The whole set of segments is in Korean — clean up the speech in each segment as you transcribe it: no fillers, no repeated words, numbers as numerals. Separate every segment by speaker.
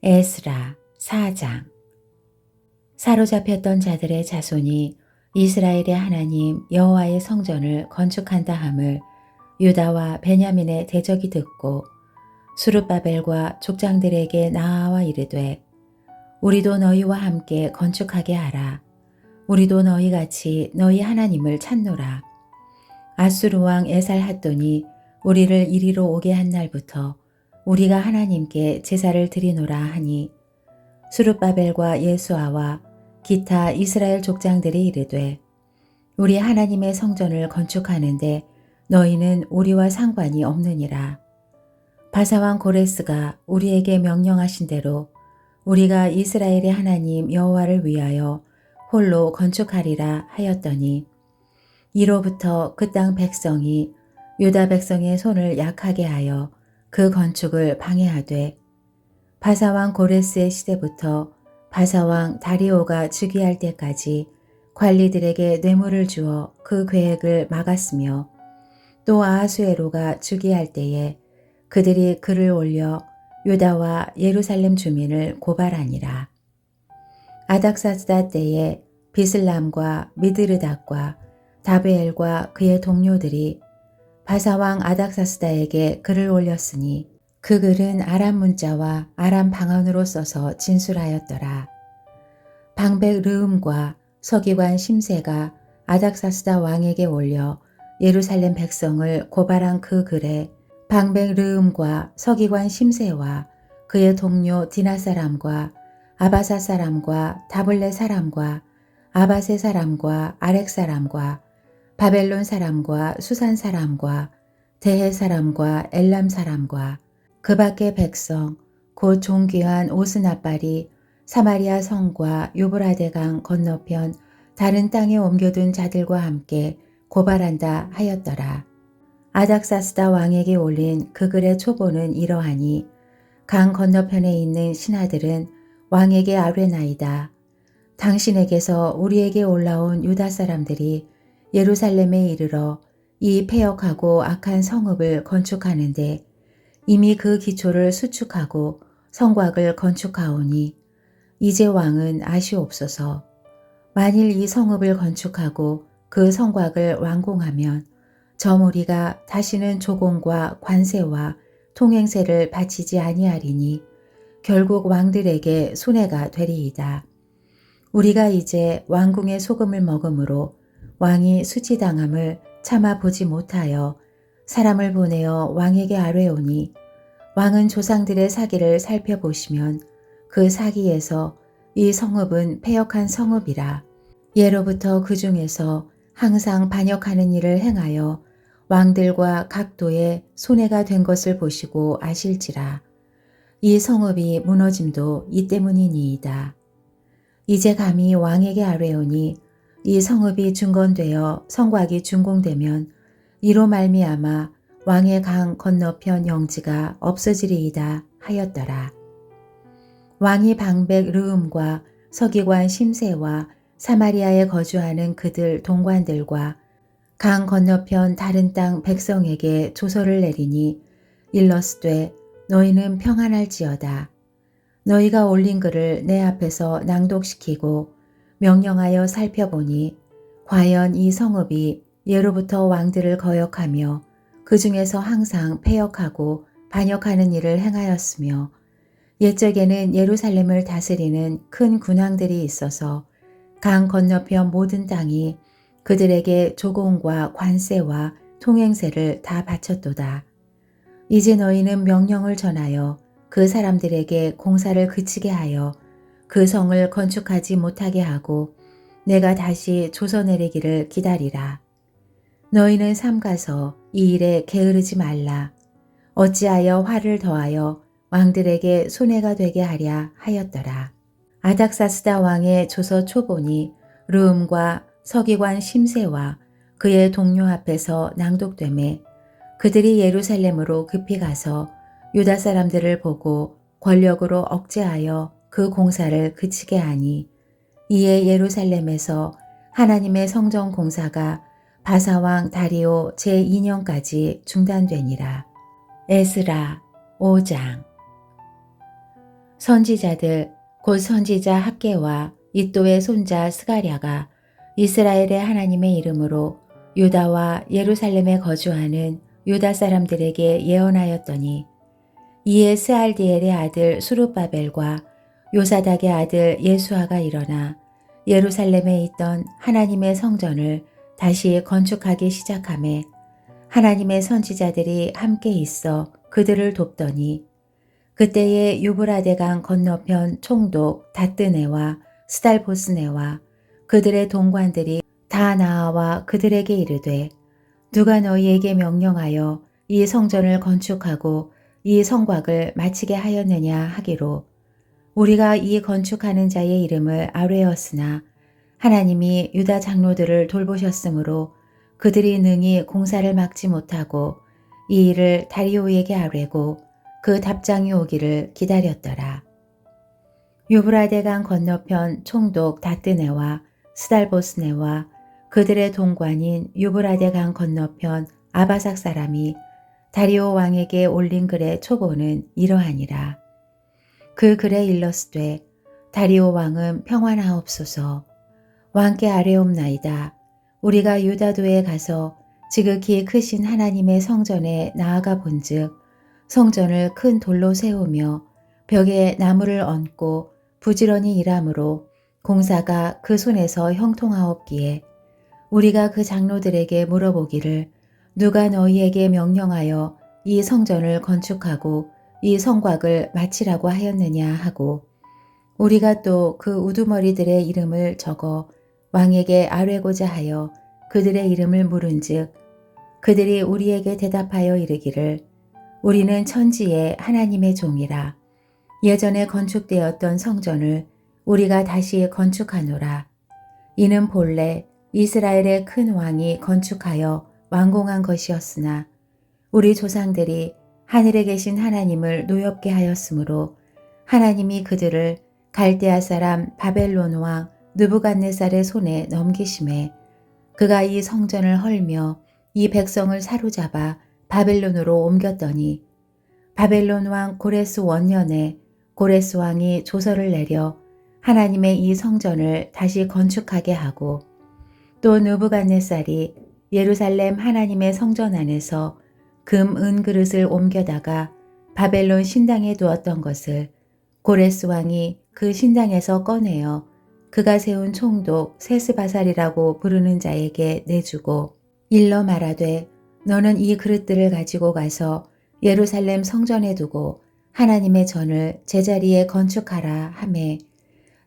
Speaker 1: 에스라 4장. 사로잡혔던 자들의 자손이 이스라엘의 하나님 여호와의 성전을 건축한다 함을 유다와 베냐민의 대적이 듣고 스룹바벨과 족장들에게 나아와 이르되, 우리도 너희와 함께 건축하게 하라. 우리도 너희같이 너희 하나님을 찾노라. 아수르 왕 에살핫돈이 우리를 이리로 오게 한 날부터 우리가 하나님께 제사를 드리노라 하니, 스룹바벨과 예수아와 기타 이스라엘 족장들이 이르되, 우리 하나님의 성전을 건축하는데 너희는 우리와 상관이 없느니라. 바사왕 고레스가 우리에게 명령하신 대로 우리가 이스라엘의 하나님 여호와를 위하여 홀로 건축하리라 하였더니, 이로부터 그 땅 백성이 유다 백성의 손을 약하게 하여 그 건축을 방해하되, 바사왕 고레스의 시대부터 바사왕 다리오가 즉위할 때까지 관리들에게 뇌물을 주어 그 계획을 막았으며, 또 아하수에로가 즉위할 때에 그들이 글을 올려 유다와 예루살렘 주민을 고발하니라. 아닥사스다 때에 비슬람과 미드르닥과 다베엘과 그의 동료들이 바사왕 아닥사스다에게 글을 올렸으니, 그 글은 아람 문자와 아람 방언으로 써서 진술하였더라. 방백 르음과 서기관 심세가 아닥사스다 왕에게 올려 예루살렘 백성을 고발한 그 글에 방백 르음과 서기관 심세와 그의 동료 디나 사람과 아바사 사람과 다블레 사람과 아바세 사람과 아렉 사람과 바벨론 사람과 수산 사람과 대해 사람과 엘람 사람과 그 밖의 백성 곧 존귀한 오스나발이 사마리아 성과 유브라데강 건너편 다른 땅에 옮겨둔 자들과 함께 고발한다 하였더라. 아닥사스다 왕에게 올린 그 글의 초보는 이러하니, 강 건너편에 있는 신하들은 왕에게 아뢰나이다. 당신에게서 우리에게 올라온 유다 사람들이 예루살렘에 이르러 이 패역하고 악한 성읍을 건축하는데 이미 그 기초를 수축하고 성곽을 건축하오니, 이제 왕은 아시옵소서. 만일 이 성읍을 건축하고 그 성곽을 완공하면 저 무리가 다시는 조공과 관세와 통행세를 바치지 아니하리니 결국 왕들에게 손해가 되리이다. 우리가 이제 왕궁의 소금을 먹음으로 왕이 수치당함을 참아 보지 못하여 사람을 보내어 왕에게 아뢰오니, 왕은 조상들의 사기를 살펴보시면 그 사기에서 이 성읍은 패역한 성읍이라. 예로부터 그 중에서 항상 반역하는 일을 행하여 왕들과 각도에 손해가 된 것을 보시고 아실지라. 이 성읍이 무너짐도 이 때문이니이다. 이제 감히 왕에게 아뢰오니, 이 성읍이 중건되어 성곽이 준공되면 이로 말미암아 왕의 강 건너편 영지가 없어지리이다 하였더라. 왕이 방백 르음과 서기관 심세와 사마리아에 거주하는 그들 동관들과 강 건너편 다른 땅 백성에게 조서를 내리니, 일러스되 너희는 평안할지어다. 너희가 올린 글을 내 앞에서 낭독시키고 명령하여 살펴보니, 과연 이 성읍이 예로부터 왕들을 거역하며 그 중에서 항상 패역하고 반역하는 일을 행하였으며, 옛적에는 예루살렘을 다스리는 큰 군왕들이 있어서 강 건너편 모든 땅이 그들에게 조공과 관세와 통행세를 다 바쳤도다. 이제 너희는 명령을 전하여 그 사람들에게 공사를 그치게 하여 그 성을 건축하지 못하게 하고 내가 다시 조서 내리기를 기다리라. 너희는 삼가서 이 일에 게으르지 말라. 어찌하여 화를 더하여 왕들에게 손해가 되게 하랴 하였더라. 아닥사스다 왕의 조서 초본이 르음과 서기관 심세와 그의 동료 앞에서 낭독되매, 그들이 예루살렘으로 급히 가서 유다 사람들을 보고 권력으로 억제하여 그 공사를 그치게 하니, 이에 예루살렘에서 하나님의 성전 공사가 바사왕 다리오 제2년까지 중단되니라. 에스라 5장. 선지자들 곧 선지자 학개와 이또의 손자 스가랴가 이스라엘의 하나님의 이름으로 유다와 예루살렘에 거주하는 유다 사람들에게 예언하였더니 이에 스알디엘의 아들 수룹바벨과 요사닥의 아들 예수아가 일어나 예루살렘에 있던 하나님의 성전을 다시 건축하기 시작하매 하나님의 선지자들이 함께 있어 그들을 돕더니 그때에 유브라데강 건너편 총독 다뜨네와 스달보스네와 그들의 동관들이 다 나아와 그들에게 이르되 누가 너희에게 명령하여 이 성전을 건축하고 이 성곽을 마치게 하였느냐 하기로 우리가 이 건축하는 자의 이름을 아뢰었으나 하나님이 유다 장로들을 돌보셨으므로 그들이 능히 공사를 막지 못하고 이 일을 다리오에게 아뢰고 그 답장이 오기를 기다렸더라. 유브라데강 건너편 총독 다뜨네와 스달보스네와 그들의 동관인 유브라데강 건너편 아바삭 사람이 다리오 왕에게 올린 글의 초보는 이러하니라. 그 글에 일렀으되 다리오 왕은 평안하옵소서. 왕께 아뢰옵나이다. 우리가 유다도에 가서 지극히 크신 하나님의 성전에 나아가 본즉 성전을 큰 돌로 세우며 벽에 나무를 얹고 부지런히 일하므로 공사가 그 손에서 형통하옵기에 우리가 그 장로들에게 물어보기를 누가 너희에게 명령하여 이 성전을 건축하고 이 성곽을 마치라고 하였느냐 하고 우리가 또 그 우두머리들의 이름을 적어 왕에게 아뢰고자 하여 그들의 이름을 물은즉 그들이 우리에게 대답하여 이르기를 우리는 천지의 하나님의 종이라 예전에 건축되었던 성전을 우리가 다시 건축하노라. 이는 본래 이스라엘의 큰 왕이 건축하여 완공한 것이었으나 우리 조상들이 하늘에 계신 하나님을 노엽게 하였으므로 하나님이 그들을 갈대아 사람 바벨론 왕 느부갓네살의 손에 넘기심에 그가 이 성전을 헐며 이 백성을 사로잡아 바벨론으로 옮겼더니 바벨론 왕 고레스 원년에 고레스 왕이 조서를 내려 하나님의 이 성전을 다시 건축하게 하고 또 느부갓네살이 예루살렘 하나님의 성전 안에서 금, 은 그릇을 옮겨다가 바벨론 신당에 두었던 것을 고레스 왕이 그 신당에서 꺼내어 그가 세운 총독 세스바살이라고 부르는 자에게 내주고 일러 말하되 너는 이 그릇들을 가지고 가서 예루살렘 성전에 두고 하나님의 전을 제자리에 건축하라 하매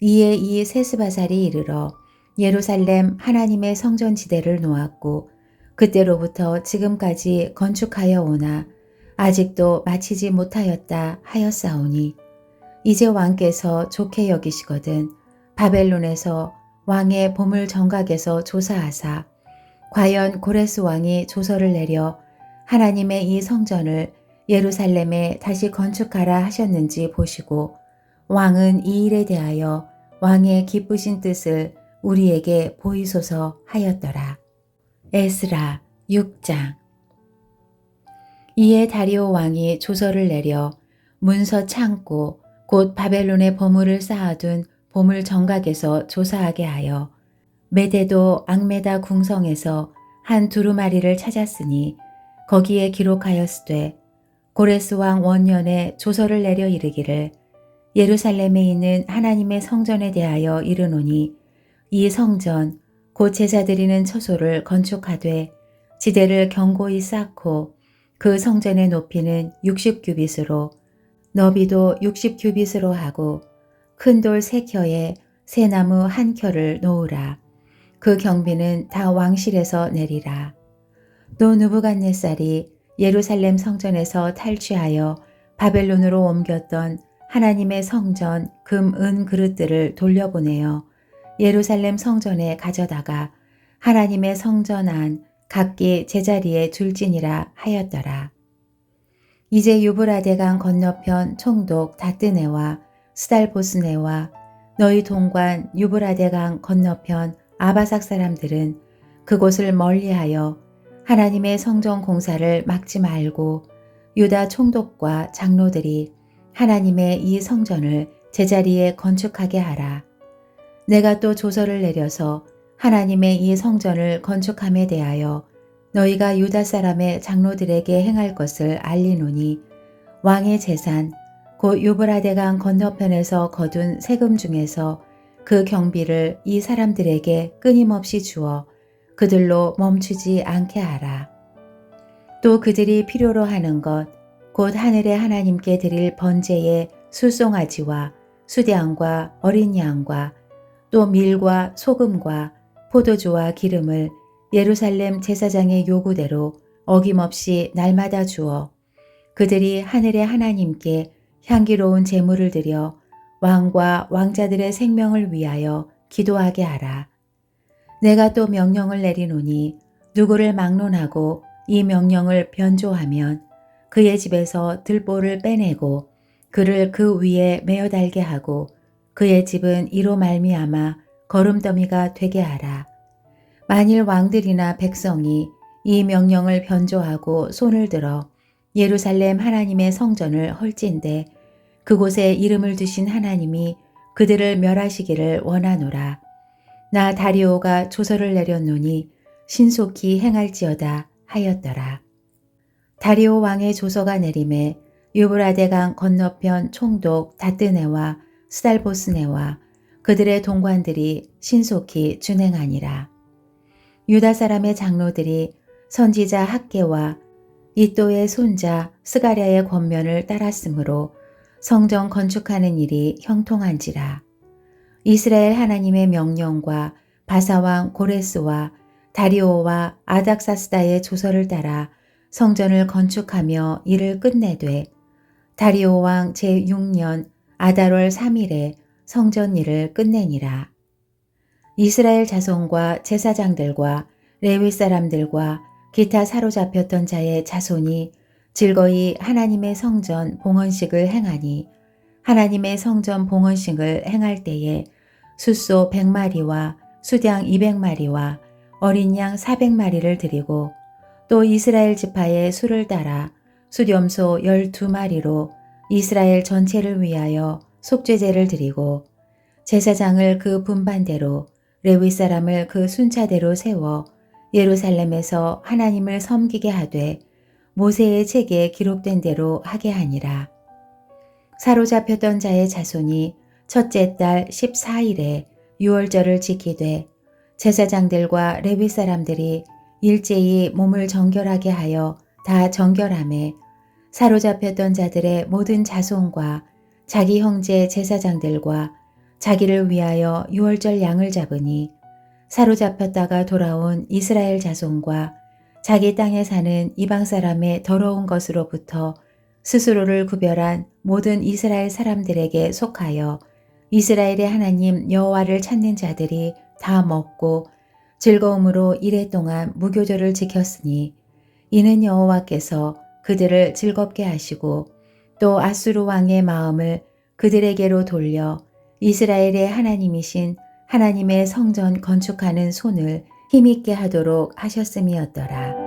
Speaker 1: 이에 이 세스바살이 이르러 예루살렘 하나님의 성전 지대를 놓았고 그때로부터 지금까지 건축하여 오나 아직도 마치지 못하였다 하였사오니 이제 왕께서 좋게 여기시거든 바벨론에서 왕의 보물 정각에서 조사하사 과연 고레스 왕이 조서를 내려 하나님의 이 성전을 예루살렘에 다시 건축하라 하셨는지 보시고 왕은 이 일에 대하여 왕의 기쁘신 뜻을 우리에게 보이소서 하였더라. 에스라 6장. 이에 다리오 왕이 조서를 내려 문서 창고 곧 바벨론의 보물을 쌓아둔 보물 정각에서 조사하게 하여 메데도 앙메다 궁성에서 한 두루마리를 찾았으니 거기에 기록하였으되 고레스 왕 원년에 조서를 내려 이르기를 예루살렘에 있는 하나님의 성전에 대하여 이르노니 이 성전 곧 제사 드리는 처소를 건축하되 지대를 견고히 쌓고 그 성전의 높이는 60규빗으로 너비도 60규빗으로 하고 큰 돌 3켜에 새나무 1켜를 놓으라. 그 경비는 다 왕실에서 내리라. 또 느부갓네살이 예루살렘 성전에서 탈취하여 바벨론으로 옮겼던 하나님의 성전 금, 은 그릇들을 돌려보내어 예루살렘 성전에 가져다가 하나님의 성전 안 각기 제자리에 둘지니라 하였더라. 이제 유브라데강 건너편 총독 다뜨네와 스달보스네와 너희 동관 유브라데강 건너편 아바삭 사람들은 그곳을 멀리하여 하나님의 성전 공사를 막지 말고 유다 총독과 장로들이 하나님의 이 성전을 제자리에 건축하게 하라. 내가 또 조서를 내려서 하나님의 이 성전을 건축함에 대하여 너희가 유다 사람의 장로들에게 행할 것을 알리노니 왕의 재산 곧 유브라데강 건너편에서 거둔 세금 중에서 그 경비를 이 사람들에게 끊임없이 주어 그들로 멈추지 않게 하라. 또 그들이 필요로 하는 것 곧 하늘의 하나님께 드릴 번제의 술송아지와 수량과 어린 양과 또 밀과 소금과 포도주와 기름을 예루살렘 제사장의 요구대로 어김없이 날마다 주어 그들이 하늘의 하나님께 향기로운 제물을 드려 왕과 왕자들의 생명을 위하여 기도하게 하라. 내가 또 명령을 내리노니 누구를 막론하고 이 명령을 변조하면 그의 집에서 들보를 빼내고 그를 그 위에 메어 달게 하고 그의 집은 이로 말미암아 거름더미가 되게 하라. 만일 왕들이나 백성이 이 명령을 변조하고 손을 들어 예루살렘 하나님의 성전을 헐진대 그곳에 이름을 두신 하나님이 그들을 멸하시기를 원하노라. 나 다리오가 조서를 내렸노니 신속히 행할지어다 하였더라. 다리오 왕의 조서가 내림에 유브라데강 건너편 총독 다뜨네와 스달보스네와 그들의 동관들이 신속히 준행하니라. 유다 사람의 장로들이 선지자 학개와 이또의 손자 스가랴의 권면을 따랐으므로 성전 건축하는 일이 형통한지라. 이스라엘 하나님의 명령과 바사왕 고레스와 다리오와 아닥사스다의 조서를 따라 성전을 건축하며 일을 끝내되 다리오 왕 제6년 아달월 3일에 성전 일을 끝내니라. 이스라엘 자손과 제사장들과 레위 사람들과 기타 사로잡혔던 자의 자손이 즐거이 하나님의 성전 봉헌식을 행하니 하나님의 성전 봉헌식을 행할 때에 숫소 100마리와 수량 200마리와 어린 양 400마리를 드리고 또 이스라엘 지파의 수를 따라 수렴소 12마리로 이스라엘 전체를 위하여 속죄제를 드리고 제사장을 그 분반대로 레위 사람을 그 순차대로 세워 예루살렘에서 하나님을 섬기게 하되 모세의 책에 기록된 대로 하게 하니라. 사로잡혔던 자의 자손이 첫째 달 14일에 유월절을 지키되 제사장들과 레위 사람들이 일제히 몸을 정결하게 하여 다 정결함에 사로잡혔던 자들의 모든 자손과 자기 형제 제사장들과 자기를 위하여 유월절 양을 잡으니 사로잡혔다가 돌아온 이스라엘 자손과 자기 땅에 사는 이방 사람의 더러운 것으로부터 스스로를 구별한 모든 이스라엘 사람들에게 속하여 이스라엘의 하나님 여호와를 찾는 자들이 다 먹고 즐거움으로 이레 동안 무교절을 지켰으니 이는 여호와께서 그들을 즐겁게 하시고 또 아수르 왕의 마음을 그들에게로 돌려 이스라엘의 하나님이신 하나님의 성전 건축하는 손을 힘있게 하도록 하셨음이었더라.